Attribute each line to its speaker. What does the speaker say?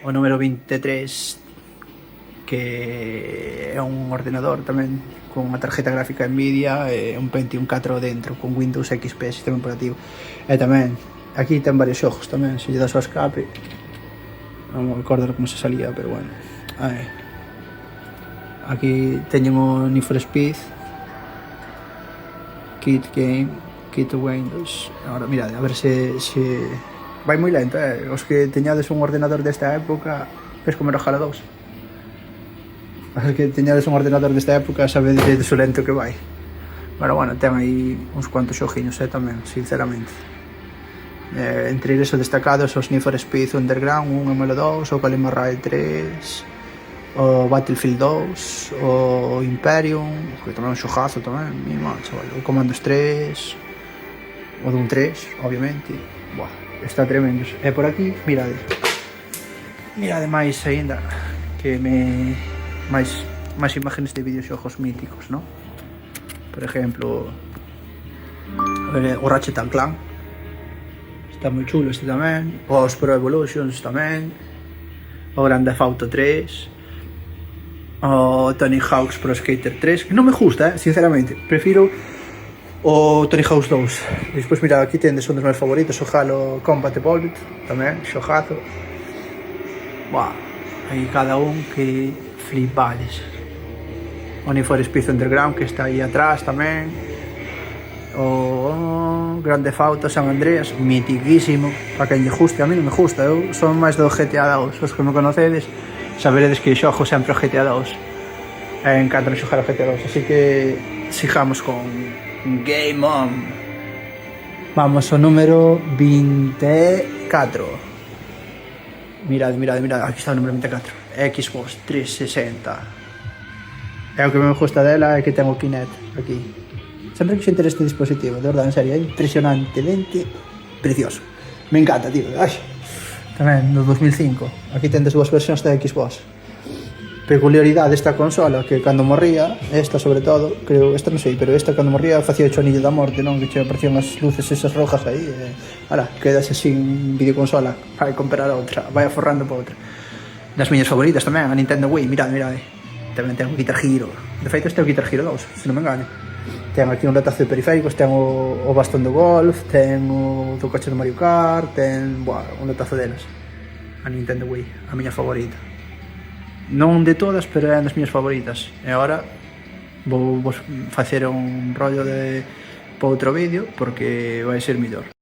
Speaker 1: o número 23, que é un ordenador tamén con unha tarjeta gráfica Nvidia e un Pentium 4 dentro, con Windows XP, sistema operativo. E tamén, aquí ten varios xogos tamén, se lle das ao escape, non me acordo como se salía, pero bueno. Aquí teñen o Need for Speed, Kit Game, Kit Windows. Agora, mirad, a ver se vai moi lento, os que teñades un ordenador desta época, ves como era Jala 2. Os que teñades un ordenador desta época sabedes de so lento que vai. Pero bueno, ten aí uns cuantos xoguiños, tamén, sinceramente. Entre eles o destacados os Need for Speed Underground 1 e ML2, o Colin Morrail 3, o Battlefield 2, o Imperium, que tamén é un xogazo tamén, chaval, o Commandos 3, o Doom 3, obviamente. Buah, está tremendo. E por aquí, mirade máis aínda, que máis imágenes de videoxogos míticos, non? Por exemplo, o Ratchet & Clank, está moi chulo este tamén, os Pro Evolutions tamén, o Grand Theft Auto 3, o Tony Hawk's Pro Skater 3, que non me gusta, sinceramente, prefiro o Tony Hawk's 2. E despois, mira, aquí tendes un dos meus favoritos, o Halo Combat Evolved, tamén, xogazo. Buah, aí cada un que flipades. O Need for Speed Underground, que está aí atrás tamén. O Grand Theft Auto San Andreas, mitiquísimo, para quen lle guste. A mí non me gusta, eu son máis do GTA 2. Os que me conocedes saberedes que xogo sempre o GTA 2. Encanta xogar o GTA 2, así que sigamos con Game On. Vamos ao número 24. Mirad, aquí está o número 24. Xbox 360. E o que me gusta dela é que ten o Kinect aquí. Sempre que xente este dispositivo, de verdade, en serio, é impresionantemente precioso. Me encanta, tío. Ai. Tamén, no 2005. Aquí tendes dúas versións da Xbox. Peculiaridade desta consola, que cando morría, esta sobre todo, creo, esta non sei, pero esta cando morría facía o anillo da morte, non? Que che aparecían as luces esas rojas aí, ala, quedas sin videoconsola, vai comprar outra, vai aforrando para outra. Das miñas favoritas tamén, a Nintendo Wii, mirade. Tamén ten o Guitar Hero. De feito, este é o Guitar Hero 2, se non me engano. Ten aquí un retazo de periféricos, ten o bastón do golf, ten o do coche do Mario Kart, ten, un retazo delas. A Nintendo Wii, a miña favorita. Non de todas, pero é das miñas favoritas. E agora vou facer un rollo para outro vídeo, porque vai ser mellor.